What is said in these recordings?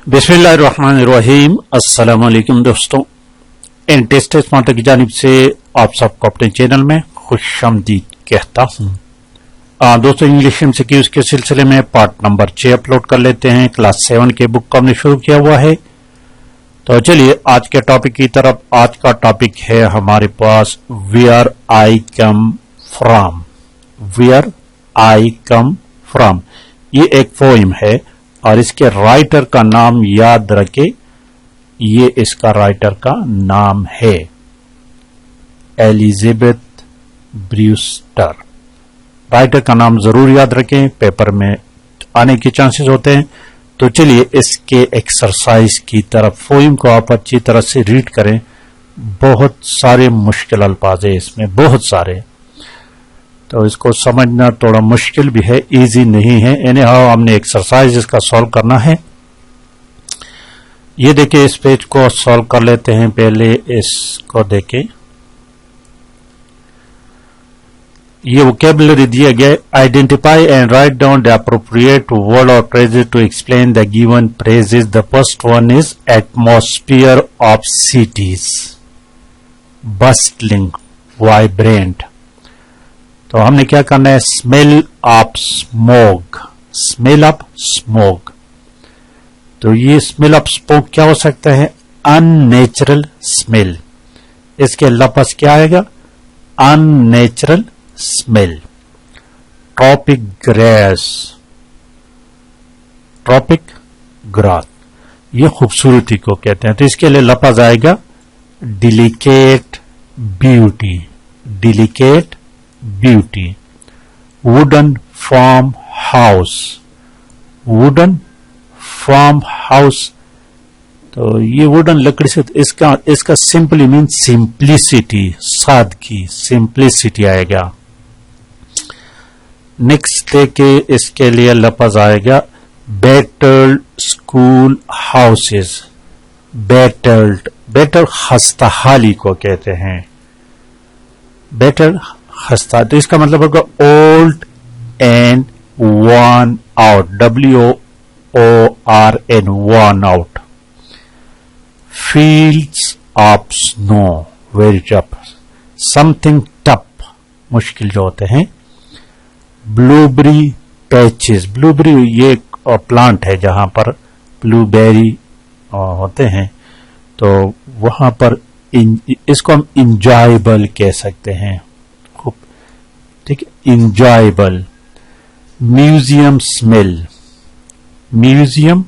बिस्मिल्लाहिर्रहमानिर्रहीम। अस्सलाम वालेकुम दोस्तों, इन टेस्ट माता की जानिब से आप सबको अपने चैनल में खुशामदीद कहता हूँ। दोस्तों, इंग्लिश एमसीक्यूज के सिलसिले में पार्ट नंबर 6 अपलोड कर लेते हैं। क्लास 7 के बुक को हमने शुरू किया हुआ है। तो चलिए आज के टॉपिक की तरफ। आज का टॉपिक है हमारे पास where I come from. Where I come from ये एक पोइम है और इसके राइटर का नाम याद रखे। ये इसका राइटर का नाम है एलिजाबेथ ब्रूस्टर। राइटर का नाम जरूर याद रखें, पेपर में आने के चांसेस होते हैं। तो चलिए इसके एक्सरसाइज की तरफ। पोइम को आप अच्छी तरह से रीड करें। बहुत सारे मुश्किल अल्फाज है इसमें, बहुत सारे, तो इसको समझना थोड़ा मुश्किल भी है, इजी नहीं है। एनी हाउ हमने एक्सरसाइज इसका सॉल्व करना है। ये देखिए, इस पेज को सॉल्व कर लेते हैं। पहले इसको देखें। ये वोकैबुलरी दिया गया। Identify and write down the appropriate word और phrases to explain the given phrases. The first one is atmosphere of cities, bustling, vibrant. तो हमने क्या करना है? Smell of smoke, smell of smoke. तो ये स्मेल ऑफ स्मोक क्या हो सकता है? Unnatural smell. इसके लफ्ज क्या आएगा? Unnatural smell. Tropic grass, tropic grass, ये खूबसूरती को कहते हैं। तो इसके लिए लफ्ज आएगा delicate beauty, delicate beauty. Wooden farm house, wooden farm house. तो ये वुडन लकड़ी से, इसका सिंपली मीन सिंप्लिसिटी, सादगी, सिंप्लिसिटी आएगा। नेक्स्ट देखे, इसके लिए लफ्ज आएगा battled school houses. Battled, battle खस्ताहाली को कहते हैं, बैटल खस्ता। तो इसका मतलब होगा old and worn out, WORN, worn out. Fields of snow, very tough, something tough, मुश्किल जो होते हैं। ब्लूबेरी पैचेस, ब्लूबेरी ये प्लांट है जहां पर ब्लूबेरी होते हैं। तो वहां पर इसको हम इंजॉयबल कह सकते हैं, खूब, ठीक है, enjoyable. Museum smell, museum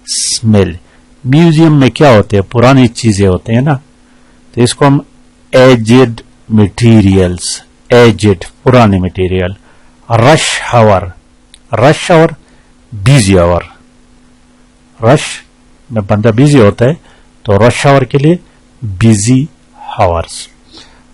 smell. Museum में क्या होते हैं? पुरानी चीजें होते हैं ना। तो इसको हम एजेड मटेरियल्स, एजेड, पुराने material. Rush hour, rush hour, busy hour. Rush में बंदा बिजी होता है, तो रश आवर के लिए बिजी आवर्स।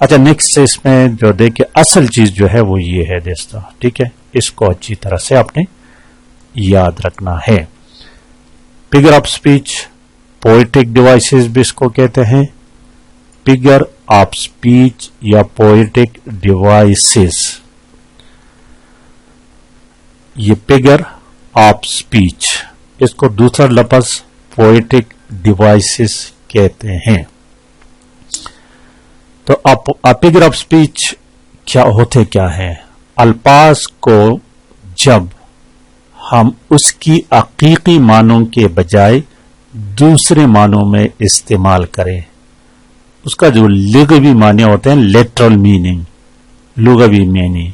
अच्छा, नेक्स्ट इसमें जो देखिए असल चीज जो है वो ये है दोस्तों, ठीक है, इसको अच्छी तरह से आपने याद रखना है। Figure of speech, poetic devices भी इसको कहते हैं। फिगर ऑफ स्पीच या पोएटिक डिवाइसेस, ये फिगर ऑफ स्पीच, इसको दूसरा लफ्ज पोएटिक डिवाइसेस कहते हैं। तो फिगर ऑफ स्पीच क्या होते क्या है? अल्फाज को जब हम उसकी हकीकी मानों के बजाय दूसरे मानों में इस्तेमाल करें, उसका जो लुग़वी माने होते हैं, literal meaning, लुग़वी meaning,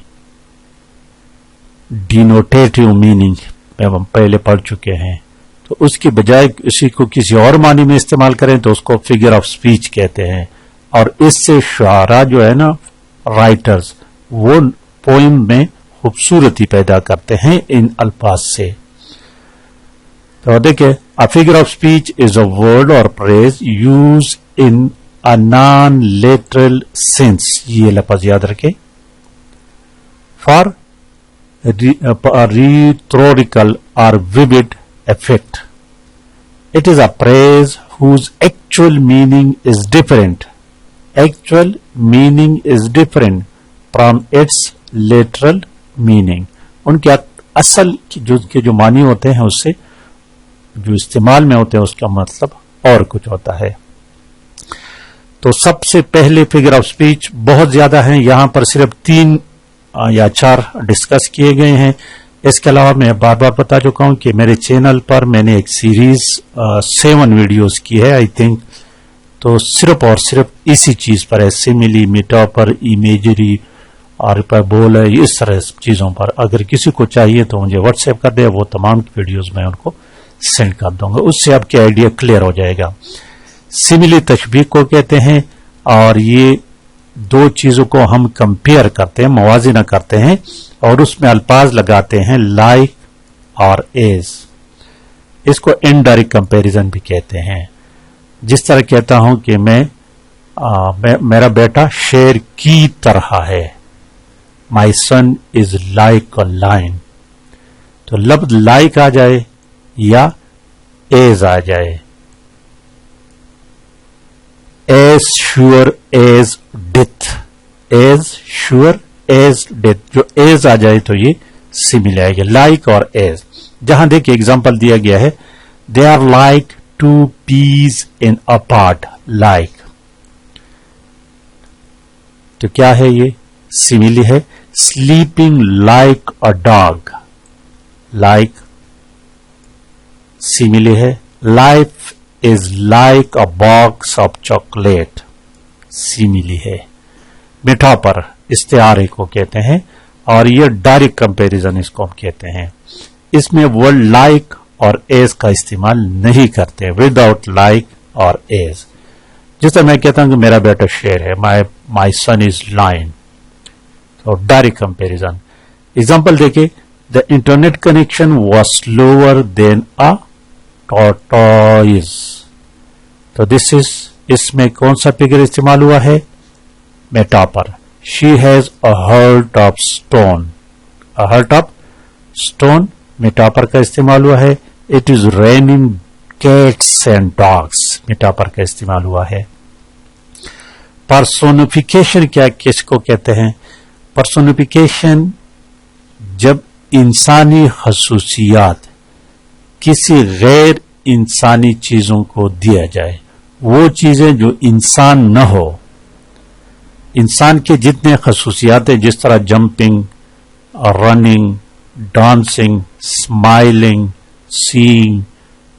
denotative meaning में हम पहले पढ़ चुके हैं। तो उसके बजाय उसी को किसी और मानी में इस्तेमाल करें तो उसको फिगर ऑफ स्पीच कहते हैं। और इससे शुआरा जो है ना, राइटर्स, वो पोइम में खूबसूरती पैदा करते हैं इन अल्फाज से। तो देखिए, a figure of speech is a word और phrase use in a non literal sense. ये लफ्ज याद रखें। For rhetorical or vivid effect. It is a phrase whose actual meaning is different. Actual meaning is different from its literal meaning. उनके असल के जो मानी होते हैं उससे जो इस्तेमाल में होते हैं उसका मतलब और कुछ होता है। तो सबसे पहले फिगर ऑफ स्पीच बहुत ज्यादा हैं, यहां पर सिर्फ 3 या 4 डिस्कस किए गए हैं। इसके अलावा मैं बार बार बता चुका हूं कि मेरे चैनल पर मैंने एक सीरीज 7 वीडियोस की है आई थिंक, तो सिर्फ और सिर्फ इसी चीज पर है, सिमिली, मेटाफर, इमेजरी और पैराबोल है, इस तरह चीजों पर। अगर किसी को चाहिए तो मुझे व्हाट्सएप कर दे, वो तमाम वीडियोस मैं उनको सेंड कर दूंगा, उससे आपकी आइडिया क्लियर हो जाएगा। सिमिली तशबीह को कहते हैं और ये 2 चीजों को हम कंपेयर करते हैं, मुवाजिना करते हैं और उसमें अल्फाज लगाते हैं लाइक और एज। इसको इनडायरेक्ट कंपैरिजन भी कहते हैं। जिस तरह कहता हूं कि मेरा बेटा शेर की तरह है, my son is like a lion, तो लफ्ज लाइक आ जाए या एज आ जाए। As sure as death, as sure as death, जो एज आ जाए तो ये सिमिलर आएगा, लाइक और एज। जहां देखिए एग्जांपल दिया गया है, they are like 2 peas in a pod, like, तो क्या है ये? सिमिली है। Sleeping like a dog, like simile है। Life is like a box of chocolate, simile है। मेटाफर इस्तेआरे को कहते हैं और ये डायरेक्ट कंपैरिजन इसको हम कहते हैं। इसमें वर्ड लाइक और एज का इस्तेमाल नहीं करते, विदाउट लाइक और एज। जिस तरह मैं कहता हूं कि मेरा बेटा शेर है, माई सन इज लाइन, तो डायरेक्ट कंपैरिजन। एग्जांपल देखिए, the internet connection was slower then a tortoise, तो दिस इज, इसमें कौन सा फिगर इस्तेमाल हुआ है? Metaphor. She has a heart of stone, a heart of stone metaphor का इस्तेमाल हुआ है। It is raining cats and dogs, metaphor का इस्तेमाल हुआ है। पर्सोनिफिकेशन क्या किसको कहते हैं? पर्सोनिफिकेशन जब इंसानी खसूसियात किसी गैर इंसानी चीजों को दिया जाए, वो चीजें जो इंसान न हो, इंसान के जितने खसूसियात हैं, जिस तरह jumping, running, dancing, smiling, seeing,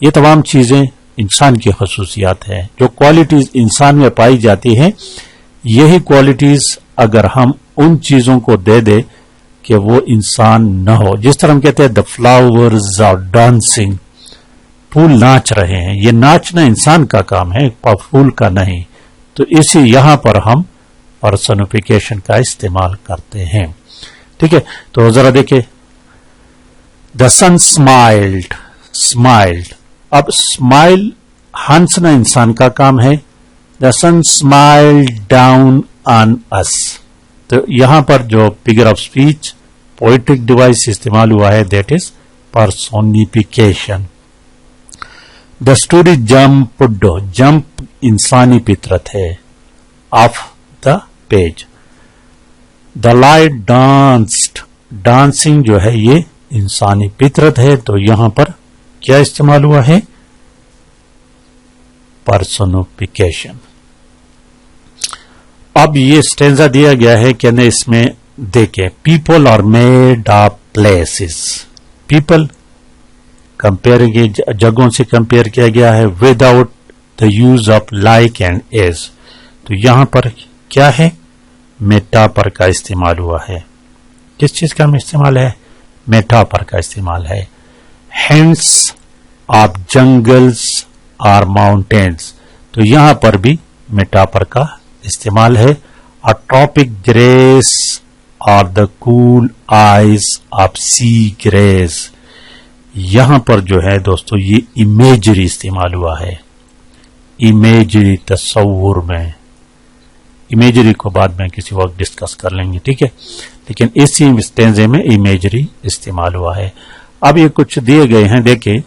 ये तमाम चीजें इंसान की खसूसियात हैं। जो क्वालिटीज इंसान में पाई जाती हैं, यही क्वालिटीज अगर हम उन चीजों को दे दे कि वो इंसान न हो, जिस तरह हम कहते हैं द फ्लावर्स आर डांसिंग, फूल नाच रहे हैं, ये नाचना इंसान का काम है, फूल का नहीं। तो इसी यहां पर हम पर्सनिफिकेशन का इस्तेमाल करते हैं। ठीक है, तो जरा देखिए, द सन स्माइल्ड, स्माइल्ड। अब स्माइल हंसना इंसान का काम है। The sun smiled down on us, तो यहां पर जो figure of speech poetic device इस्तेमाल हुआ है, that is personification. The story jumped, jump इंसानी फितरत है, of the page. The light danced, dancing जो है ये इंसानी फितरत है, तो यहां पर क्या इस्तेमाल हुआ है? पर्सोनिफिकेशन। अब ये स्टेंजा दिया गया है कि न, इसमें देखें, people are made of places, people compare जगहों से कंपेयर किया गया है without the use of like and as, तो यहां पर क्या है? मेटाफर का इस्तेमाल हुआ है। किस चीज का इस्तेमाल है? मेटाफर का इस्तेमाल है। Hints of jungles or mountains, तो यहां पर भी मेटाफर का इस्तेमाल है। A tropic grace or the cool eyes of sea grace, यहां पर जो है दोस्तों ये इमेजरी इस्तेमाल हुआ है। इमेजरी तस्वुर में, इमेजरी को बाद में किसी वक्त डिस्कस कर लेंगे, ठीक है, लेकिन इसी स्टेंजे में इमेजरी इस्तेमाल हुआ है। अब ये कुछ दिए गए हैं, देखिए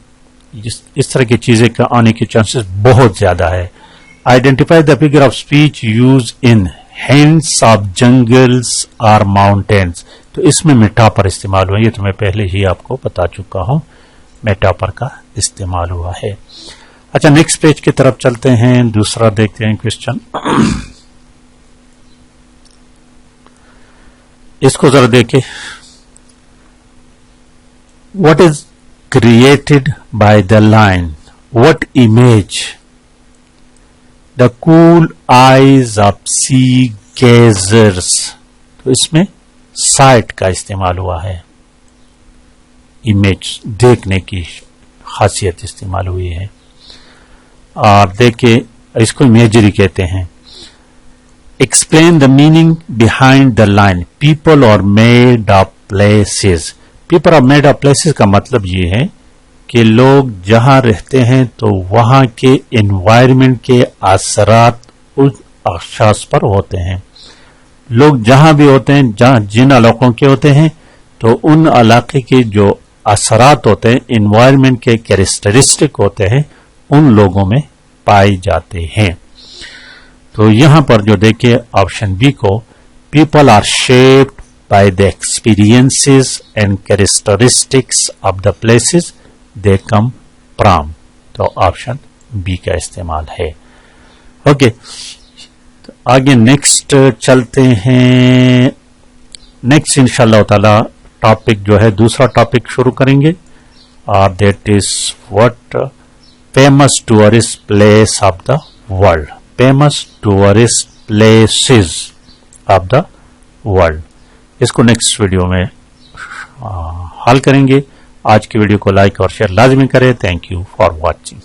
इस तरह की चीजें का आने के चांसेस बहुत ज्यादा है। Identify the figure of speech use in hence of jungles और माउंटेन्स, तो इसमें मेटाफर इस्तेमाल हुआ, ये तो मैं पहले ही आपको बता चुका हूं। मेटापर का इस्तेमाल हुआ है। अच्छा, नेक्स्ट पेज की तरफ चलते हैं, दूसरा देखते हैं क्वेश्चन। इसको जरा देखें। What is created by the line, what image? The cool eyes of sea gazers. तो इसमें साइट का इस्तेमाल हुआ है, इमेज देखने की खासियत इस्तेमाल हुई है। और देखिए, इसको इमेजरी कहते हैं। Explain the meaning behind the line, people और मेड ऑफ प्लेसेस। पीपल और मेड ऑफ प्लेसेस का मतलब ये है कि लोग जहां रहते हैं तो वहां के एनवायरमेंट के असरात उस अशास पर होते हैं। लोग जहां भी होते हैं, जहां जिन इलाकों के होते हैं, तो उन इलाके के जो असरात होते हैं, एनवायरमेंट के कैरेक्टरिस्टिक होते हैं, उन लोगों में पाए जाते हैं। तो यहां पर जो देखिए ऑप्शन बी को, people are shaped by the experiences and characteristics of the places they come from, तो ऑप्शन बी का इस्तेमाल है। ओके, तो आगे नेक्स्ट चलते हैं। नेक्स्ट इंशाअल्लाह ताला टॉपिक जो है, दूसरा टॉपिक शुरू करेंगे, और that is what famous tourist place of the world, famous tourist places of the world. इसको नेक्स्ट वीडियो में हल करेंगे। आज की वीडियो को लाइक और शेयर लाजमी करें। Thank you for watching.